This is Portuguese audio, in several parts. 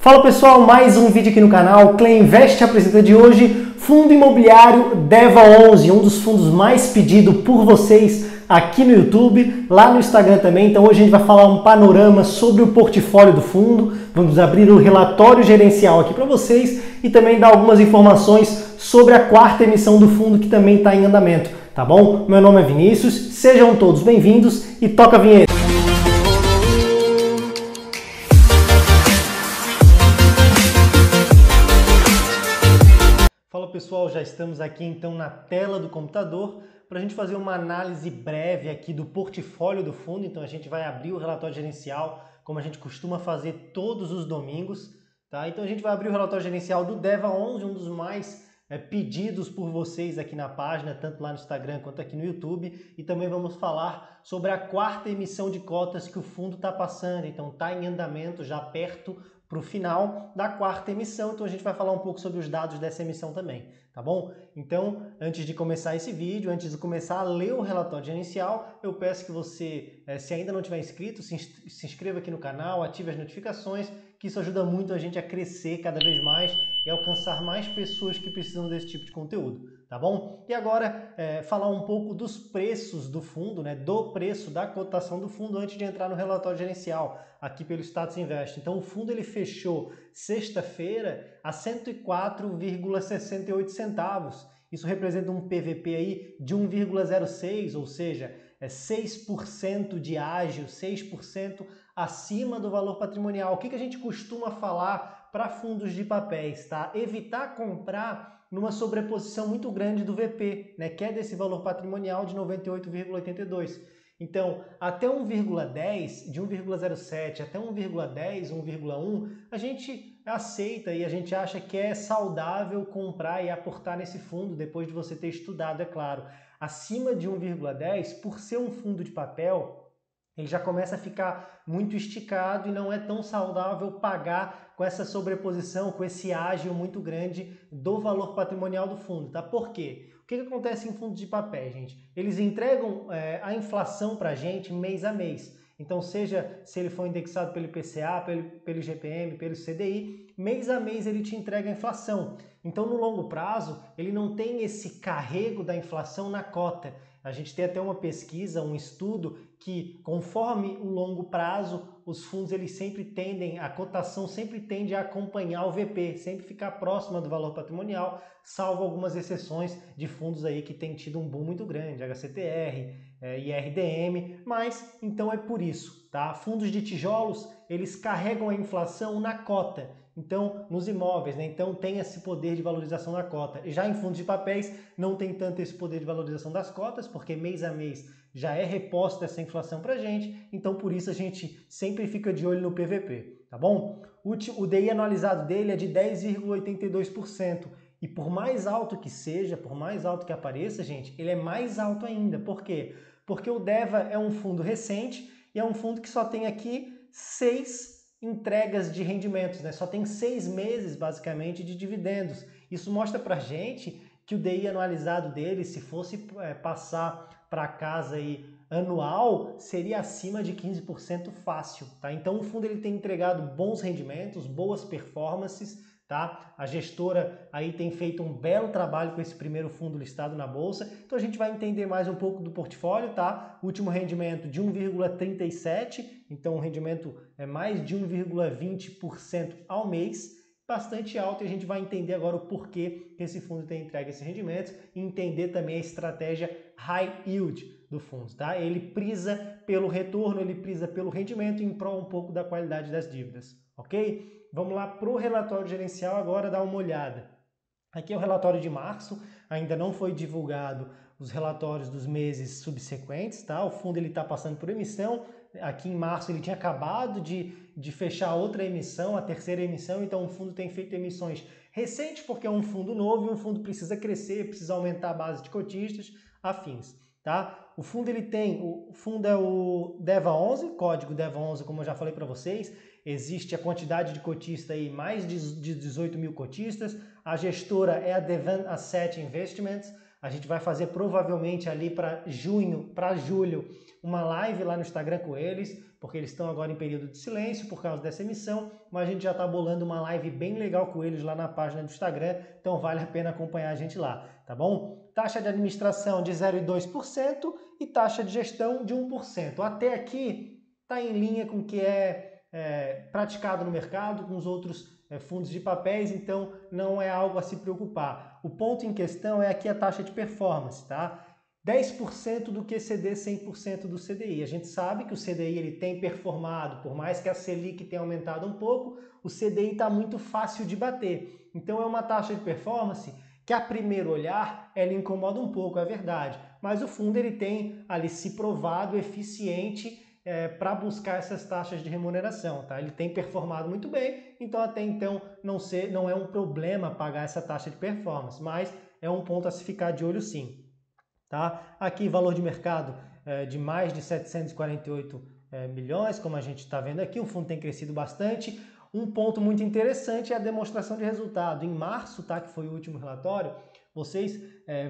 Fala pessoal, mais um vídeo aqui no canal. Clem Invest apresenta de hoje Fundo Imobiliário DEVA11, um dos fundos mais pedidos por vocês aqui no YouTube, lá no Instagram também. Então hoje a gente vai falar um panorama sobre o portfólio do fundo, vamos abrir o relatório gerencial aqui para vocês e também dar algumas informações sobre a quarta emissão do fundo que também está em andamento, tá bom? Meu nome é Vinícius, sejam todos bem-vindos e toca a vinheta. Fala pessoal, já estamos aqui então na tela do computador para a gente fazer uma análise breve aqui do portfólio do fundo. Então a gente vai abrir o relatório gerencial, como a gente costuma fazer todos os domingos, tá? Então a gente vai abrir o relatório gerencial do DEVA11, um dos mais pedidos por vocês aqui na página, tanto lá no Instagram quanto aqui no YouTube, e também vamos falar sobre a quarta emissão de cotas que o fundo está passando. Então está em andamento, já perto para o final da quarta emissão, então a gente vai falar um pouco sobre os dados dessa emissão também, tá bom? Então, antes de começar esse vídeo, antes de começar a ler o relatório inicial, eu peço que você, se ainda não tiver inscrito, se inscreva aqui no canal, ative as notificações, que isso ajuda muito a gente a crescer cada vez mais e alcançar mais pessoas que precisam desse tipo de conteúdo, tá bom? E agora, falar um pouco dos preços do fundo, né, do preço da cotação do fundo antes de entrar no relatório gerencial, aqui pelo Status Invest. Então o fundo ele fechou sexta-feira a 104,68 centavos. Isso representa um PVP aí de 1,06, ou seja, 6% de ágio, 6% acima do valor patrimonial. O que a gente costuma falar para fundos de papéis, tá? Evitar comprar numa sobreposição muito grande do VP, né, que é desse valor patrimonial de 98,82. Então, até 1,10, de 1,07 até 1,10, 1,1, a gente aceita e a gente acha que é saudável comprar e aportar nesse fundo depois de você ter estudado, é claro. Acima de 1,10, por ser um fundo de papel, ele já começa a ficar muito esticado e não é tão saudável pagar com essa sobreposição, com esse ágio muito grande do valor patrimonial do fundo, tá? Por quê? O que acontece em fundos de papéis, gente? Eles entregam a inflação para a gente mês a mês. Então, seja se ele for indexado pelo IPCA, pelo IGPM, pelo CDI, mês a mês ele te entrega a inflação. Então, no longo prazo, ele não tem esse carrego da inflação na cota. A gente tem até uma pesquisa, um estudo que conforme o longo prazo, os fundos eles sempre tendem, a cotação sempre tende a acompanhar o VP, sempre ficar próxima do valor patrimonial, salvo algumas exceções de fundos aí que têm tido um boom muito grande, HCTR, IRDM, mas então é por isso, tá? Fundos de tijolos, eles carregam a inflação na cota. Então, nos imóveis, né? Então tem esse poder de valorização da cota. Já em fundos de papéis, não tem tanto esse poder de valorização das cotas, porque mês a mês já é reposta essa inflação para a gente, então por isso a gente sempre fica de olho no PVP, tá bom? O DI anualizado dele é de 10,82%, e por mais alto que seja, por mais alto que apareça, gente, ele é mais alto ainda. Por quê? Porque o DEVA é um fundo recente e é um fundo que só tem aqui 6 entregas de rendimentos, né? Só tem 6 meses, basicamente, de dividendos. Isso mostra para a gente que o DI anualizado dele, se fosse passar para casa aí anual, seria acima de 15% fácil, tá? Então o fundo ele tem entregado bons rendimentos, boas performances, tá? A gestora aí tem feito um belo trabalho com esse primeiro fundo listado na bolsa. Então a gente vai entender mais um pouco do portfólio, tá? Último rendimento de 1,37, então o rendimento é mais de 1,20% ao mês, bastante alto, e a gente vai entender agora o porquê que esse fundo tem entregue esses rendimentos e entender também a estratégia high yield do fundo, tá? Ele prisa pelo retorno, ele prisa pelo rendimento em prol um pouco da qualidade das dívidas, ok? Vamos lá para o relatório gerencial agora dar uma olhada. Aqui é o relatório de março, ainda não foi divulgado os relatórios dos meses subsequentes, tá? O fundo ele está passando por emissão. Aqui em março ele tinha acabado de fechar outra emissão, a terceira emissão, então o fundo tem feito emissões recentes porque é um fundo novo e um fundo precisa crescer, precisa aumentar a base de cotistas, afins, tá? O fundo é o DEVA11, código DEVA11, como eu já falei para vocês. Existe a quantidade de cotistas aí, mais de 18 mil cotistas. A gestora é a Devan Asset Investments. A gente vai fazer provavelmente ali para julho, uma live lá no Instagram com eles, porque eles estão agora em período de silêncio por causa dessa emissão, mas a gente já está bolando uma live bem legal com eles lá na página do Instagram, então vale a pena acompanhar a gente lá, tá bom? Taxa de administração de 0,2% e taxa de gestão de 1%. Até aqui está em linha com o que é praticado no mercado, com os outros fundos de papéis, então não é algo a se preocupar. O ponto em questão é aqui a taxa de performance, tá? 10% do QCD, 100% do CDI. A gente sabe que o CDI ele tem performado, por mais que a Selic tenha aumentado um pouco, o CDI está muito fácil de bater. Então é uma taxa de performance que a primeiro olhar ela incomoda um pouco, é verdade, mas o fundo ele tem ali se provado eficiente para buscar essas taxas de remuneração, tá? Ele tem performado muito bem, então até então não é um problema pagar essa taxa de performance, mas é um ponto a se ficar de olho sim, tá? Aqui valor de mercado de mais de 748 milhões, como a gente está vendo aqui, o fundo tem crescido bastante. Um ponto muito interessante é a demonstração de resultado. Em março, tá, que foi o último relatório, vocês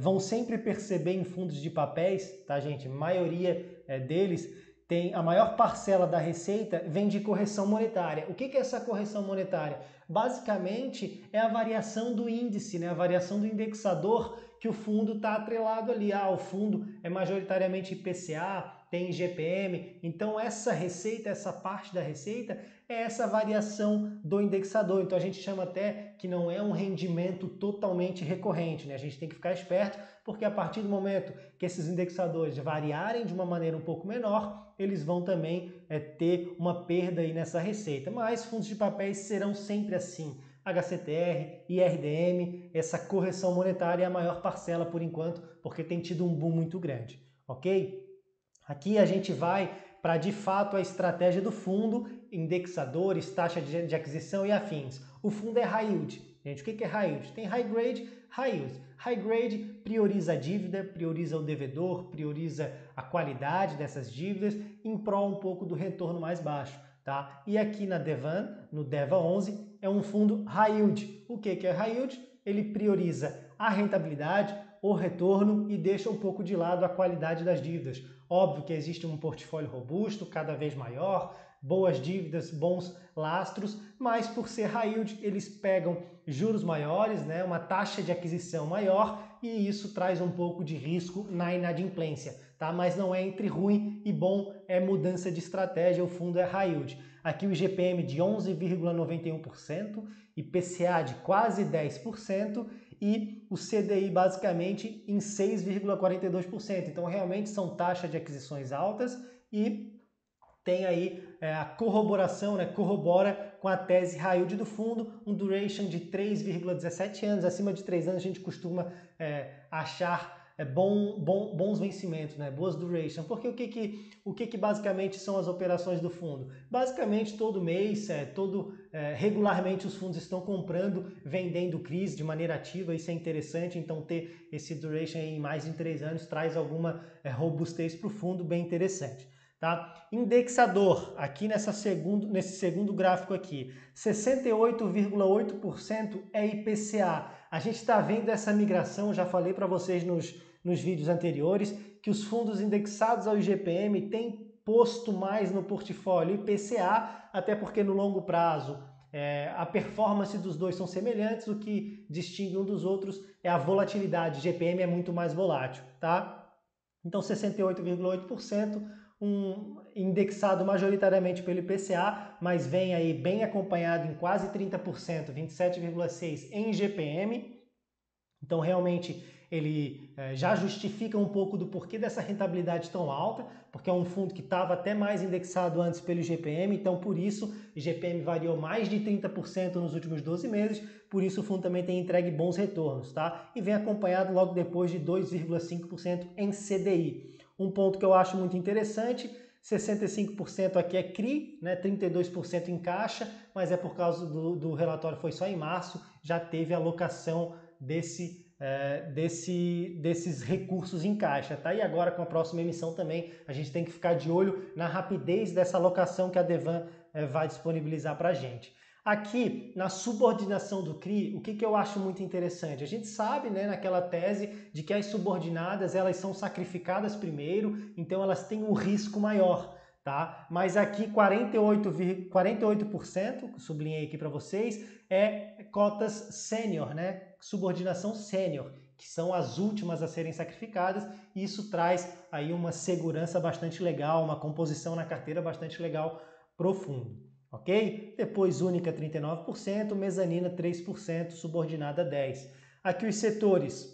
vão sempre perceber em fundos de papéis, tá, gente? A maioria deles tem a maior parcela da receita vem de correção monetária. O que é essa correção monetária? Basicamente é a variação do índice, né? A variação do indexador que o fundo está atrelado ali. O fundo é majoritariamente IPCA, tem IGPM, então essa receita, essa parte da receita é essa variação do indexador. Então a gente chama até que não é um rendimento totalmente recorrente, né? A gente tem que ficar esperto, porque a partir do momento que esses indexadores variarem de uma maneira um pouco menor, eles vão também ter uma perda aí nessa receita. Mas fundos de papéis serão sempre assim. HCTR, IRDM, essa correção monetária é a maior parcela por enquanto, porque tem tido um boom muito grande, ok? Aqui a gente vai para de fato a estratégia do fundo, indexadores, taxa de aquisição e afins. O fundo é high yield. Gente, o que é high yield? Tem high grade, high yield. High grade prioriza a dívida, prioriza o devedor, prioriza a qualidade dessas dívidas em prol um pouco do retorno mais baixo, tá? E aqui na Devan, no Deva 11, é um fundo high yield. O que é high yield? Ele prioriza a rentabilidade, o retorno e deixa um pouco de lado a qualidade das dívidas. Óbvio que existe um portfólio robusto, cada vez maior, boas dívidas, bons lastros, mas por ser high yield, eles pegam juros maiores, né, uma taxa de aquisição maior e isso traz um pouco de risco na inadimplência, tá? Mas não é entre ruim e bom, é mudança de estratégia, o fundo é high yield. Aqui o IGPM de 11,91%, IPCA de quase 10%, e o CDI basicamente em 6,42%. Então realmente são taxas de aquisições altas e tem aí a corroboração, né? Corrobora com a tese high yield do fundo, um duration de 3,17 anos, acima de 3 anos a gente costuma achar bons vencimentos, né? Boas duration, porque o que basicamente são as operações do fundo? Basicamente todo mês, regularmente os fundos estão comprando, vendendo CRIs de maneira ativa, isso é interessante, então ter esse duration em mais de 3 anos traz alguma robustez para o fundo, bem interessante. Tá? Indexador, aqui nesse segundo gráfico aqui, 68,8% é IPCA. A gente está vendo essa migração, já falei para vocês nos vídeos anteriores, que os fundos indexados ao IGPM têm posto mais no portfólio IPCA, até porque no longo prazo a performance dos dois são semelhantes, o que distingue um dos outros é a volatilidade, IGPM é muito mais volátil, tá? Então 68,8%, indexado majoritariamente pelo IPCA, mas vem aí bem acompanhado em quase 30%, 27,6% em IGPM. Então realmente ele já justifica um pouco do porquê dessa rentabilidade tão alta, porque é um fundo que estava até mais indexado antes pelo IGPM, então por isso o IGPM variou mais de 30% nos últimos 12 meses, por isso o fundo também tem entregue bons retornos, tá? E vem acompanhado logo depois de 2,5% em CDI. Um ponto que eu acho muito interessante, 65% aqui é CRI, né, 32% em caixa, mas é por causa do relatório, foi só em março, já teve alocação desses recursos em caixa, tá? E agora com a próxima emissão também a gente tem que ficar de olho na rapidez dessa alocação que a Devan vai disponibilizar para a gente. Aqui, na subordinação do CRI, o que eu acho muito interessante? A gente sabe, né, naquela tese de que as subordinadas elas são sacrificadas primeiro, então elas têm um risco maior, tá? Mas aqui 48%, sublinhei aqui para vocês, é cotas sênior, né? Subordinação sênior, que são as últimas a serem sacrificadas, e isso traz aí uma segurança bastante legal, uma composição na carteira bastante legal pro fundo. Ok? Depois única 39%, mezanina 3%, subordinada 10%. Aqui os setores.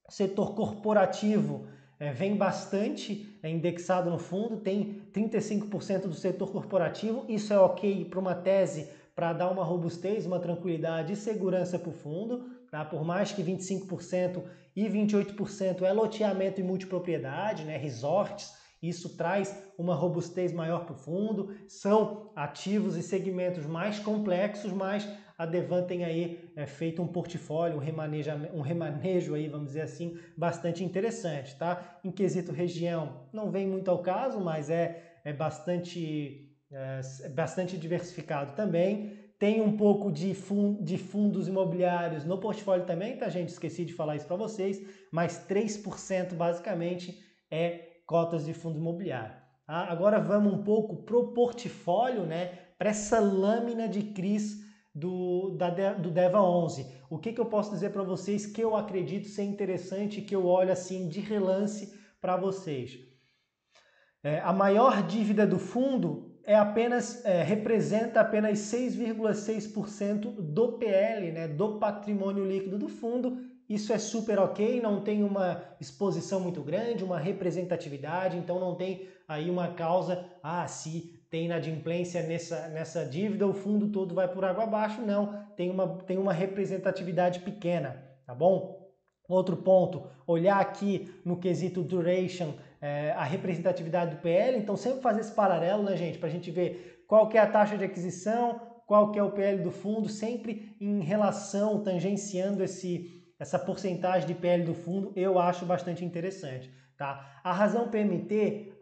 O setor corporativo vem bastante indexado no fundo, tem 35% do setor corporativo, isso é ok para uma tese para dar uma robustez, uma tranquilidade e segurança para o fundo, tá? Por mais que 25% e 28% é loteamento e multipropriedade, né? Resorts, isso traz uma robustez maior para o fundo, são ativos e segmentos mais complexos, mas a Devan tem aí feito um portfólio, um remanejo aí, vamos dizer assim, bastante interessante, tá? Em quesito região, não vem muito ao caso, mas é bastante diversificado também. Tem um pouco de fundos imobiliários no portfólio também, tá, gente? Esqueci de falar isso para vocês, mas 3% basicamente é cotas de fundo imobiliário. Tá? Agora vamos um pouco pro portfólio, né? Para essa lâmina de CRIs do DEVA 11. O que eu posso dizer para vocês que eu acredito ser interessante, que eu olho assim de relance para vocês? A maior dívida do fundo representa apenas 6,6% do PL, né, do patrimônio líquido do fundo. Isso é super ok, não tem uma exposição muito grande, uma representatividade, então não tem aí uma causa, se tem inadimplência nessa dívida, o fundo todo vai por água abaixo. Não, tem uma representatividade pequena, tá bom? Outro ponto, olhar aqui no quesito duration, a representatividade do PL, então sempre fazer esse paralelo, né, gente, para a gente ver qual que é a taxa de aquisição, qual que é o PL do fundo, sempre em relação, tangenciando essa porcentagem de PL do fundo, eu acho bastante interessante. Tá? A razão PMT,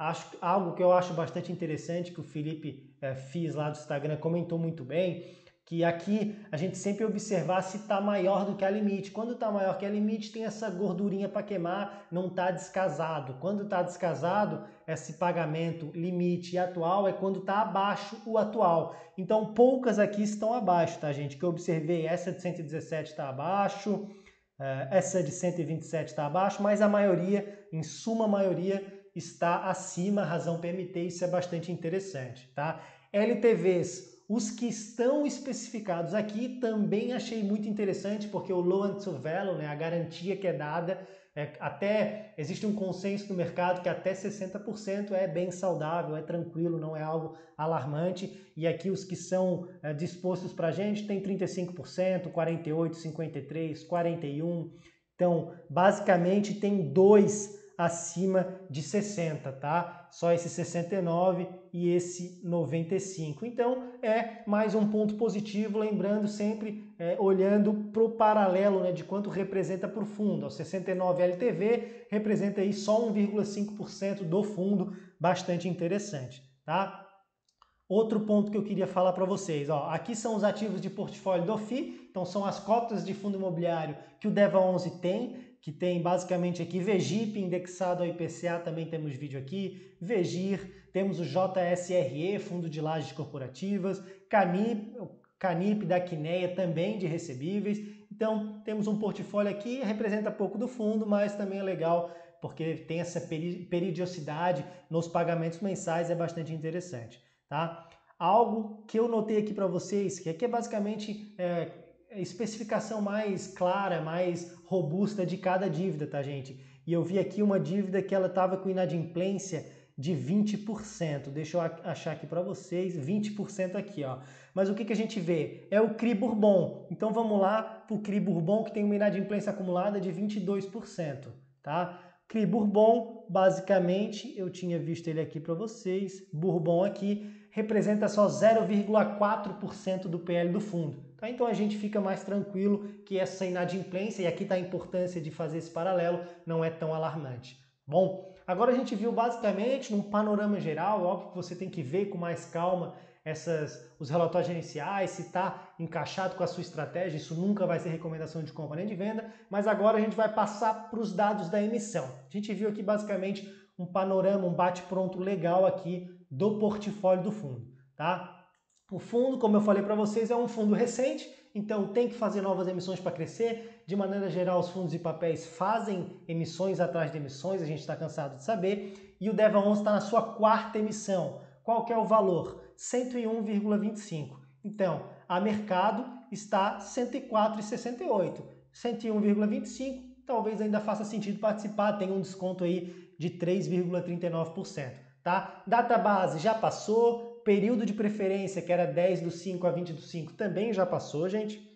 algo que eu acho bastante interessante, que o Felipe Fiz lá do Instagram comentou muito bem, que aqui a gente sempre observar se está maior do que a limite. Quando está maior que a limite, tem essa gordurinha para queimar, não está descasado. Quando está descasado, esse pagamento limite atual é quando está abaixo o atual. Então, poucas aqui estão abaixo, tá, gente? Que eu observei, essa de 117 está abaixo, essa de 127 está abaixo, mas a maioria, em suma maioria, está acima, razão PMT, isso é bastante interessante, tá? LTVs, os que estão especificados aqui, também achei muito interessante, porque o loan to value, né, a garantia que é dada, até existe um consenso no mercado que até 60% é bem saudável, é tranquilo, não é algo alarmante, e aqui os que são dispostos para a gente tem 35%, 48%, 53%, 41%, então basicamente tem dois acima de 60, tá? Só esse 69 e esse 95. Então é mais um ponto positivo, lembrando sempre, olhando para o paralelo, né, de quanto representa para o fundo. O 69 LTV representa aí só 1,5% do fundo, bastante interessante, tá? Outro ponto que eu queria falar para vocês, aqui são os ativos de portfólio do FI, então são as cotas de fundo imobiliário que o DEVA 11 tem, que tem basicamente aqui VGIP indexado ao IPCA, também temos vídeo aqui, VEGIR, temos o JSRE, Fundo de Lajes Corporativas, CANIP da Quineia, também de recebíveis. Então temos um portfólio aqui, representa pouco do fundo, mas também é legal porque tem essa periodicidade nos pagamentos mensais, é bastante interessante. Tá? Algo que eu notei aqui para vocês, que aqui é basicamente especificação mais clara, mais robusta de cada dívida, tá, gente? E eu vi aqui uma dívida que ela estava com inadimplência de 20%. Deixa eu achar aqui para vocês, 20% aqui, ó. Mas o que a gente vê? É o CRI Bourbon. Então vamos lá para o CRI Bourbon, que tem uma inadimplência acumulada de 22%, tá? CRI Bourbon, basicamente, eu tinha visto ele aqui para vocês, Bourbon aqui, representa só 0,4% do PL do fundo. Tá? Então a gente fica mais tranquilo que essa inadimplência, e aqui está a importância de fazer esse paralelo, não é tão alarmante. Bom, agora a gente viu basicamente num panorama geral, óbvio que você tem que ver com mais calma os relatórios gerenciais, se está encaixado com a sua estratégia. Isso nunca vai ser recomendação de compra nem de venda, mas agora a gente vai passar para os dados da emissão. A gente viu aqui basicamente um panorama, um bate-pronto legal aqui do portfólio do fundo, tá? O fundo, como eu falei para vocês, é um fundo recente, então tem que fazer novas emissões para crescer. De maneira geral, os fundos de papéis fazem emissões atrás de emissões, a gente está cansado de saber, e o DEVA11 está na sua 4ª emissão. Qual que é o valor? 101,25. Então, a mercado está 104,68. 101,25, talvez ainda faça sentido participar, tem um desconto aí de 3,39%. Tá? Data base já passou, período de preferência, que era 10/5 a 20/5, também já passou, gente.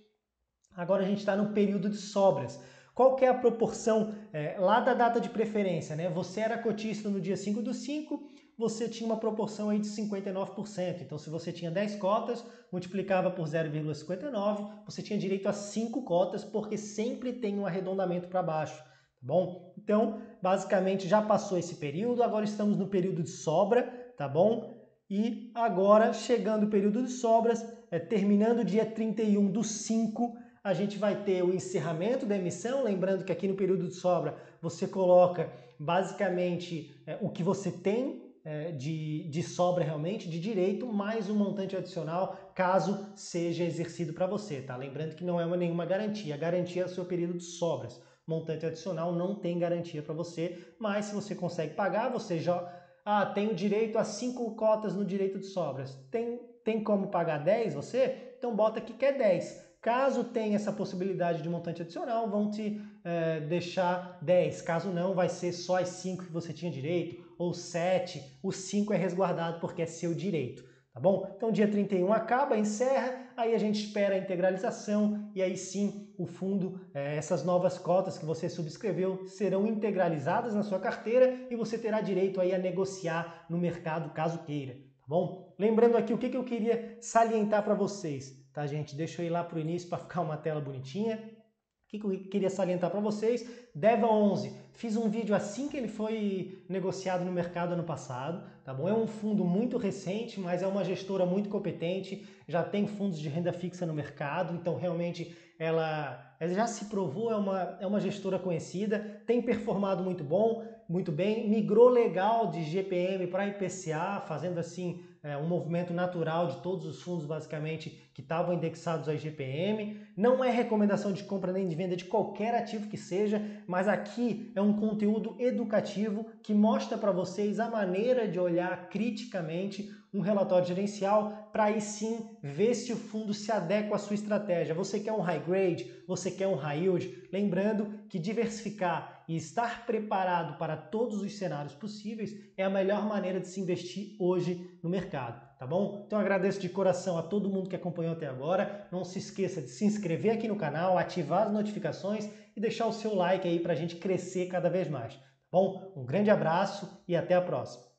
Agora a gente está no período de sobras. Qual que é a proporção lá da data de preferência, né? Você era cotista no dia 5/5, você tinha uma proporção aí de 59%. Então, se você tinha 10 cotas, multiplicava por 0,59, você tinha direito a 5 cotas, porque sempre tem um arredondamento para baixo, tá bom? Então, basicamente, já passou esse período, agora estamos no período de sobra, tá bom? E agora, chegando o período de sobras, terminando dia 31/5, a gente vai ter o encerramento da emissão, lembrando que aqui no período de sobra você coloca basicamente o que você tem de sobra realmente, de direito, mais um montante adicional, caso seja exercido para você, tá? Lembrando que não é nenhuma garantia, a garantia é o seu período de sobras. Montante adicional não tem garantia para você, mas se você consegue pagar, você já... tem o direito a 5 cotas no direito de sobras. Tem como pagar 10 você? Então bota aqui que é 10. Caso tenha essa possibilidade de montante adicional, vão te deixar 10. Caso não, vai ser só as 5 que você tinha direito, ou 7. O 5 é resguardado porque é seu direito, tá bom? Então dia 31 acaba, encerra, aí a gente espera a integralização e aí sim o fundo, essas novas cotas que você subscreveu serão integralizadas na sua carteira e você terá direito aí a negociar no mercado caso queira, tá bom? Lembrando aqui o que eu queria salientar para vocês. Tá, gente? Deixa eu ir lá para o início para ficar uma tela bonitinha. O que eu queria salientar para vocês? DEVA11, fiz um vídeo assim que ele foi negociado no mercado ano passado, tá bom? É um fundo muito recente, mas é uma gestora muito competente, já tem fundos de renda fixa no mercado, então realmente ela já se provou, é uma gestora conhecida, tem performado muito bem, migrou legal de GPM para IPCA, fazendo assim um movimento natural de todos os fundos basicamente que estavam indexados a IGPM. Não é recomendação de compra nem de venda de qualquer ativo que seja, mas aqui é um conteúdo educativo que mostra para vocês a maneira de olhar criticamente um relatório gerencial para aí sim ver se o fundo se adequa à sua estratégia. Você quer um high grade? Você quer um high yield? Lembrando que diversificar e estar preparado para todos os cenários possíveis é a melhor maneira de se investir hoje no mercado, tá bom? Então agradeço de coração a todo mundo que acompanhou até agora. Não se esqueça de se inscrever aqui no canal, ativar as notificações e deixar o seu like aí para a gente crescer cada vez mais, tá bom? Um grande abraço e até a próxima.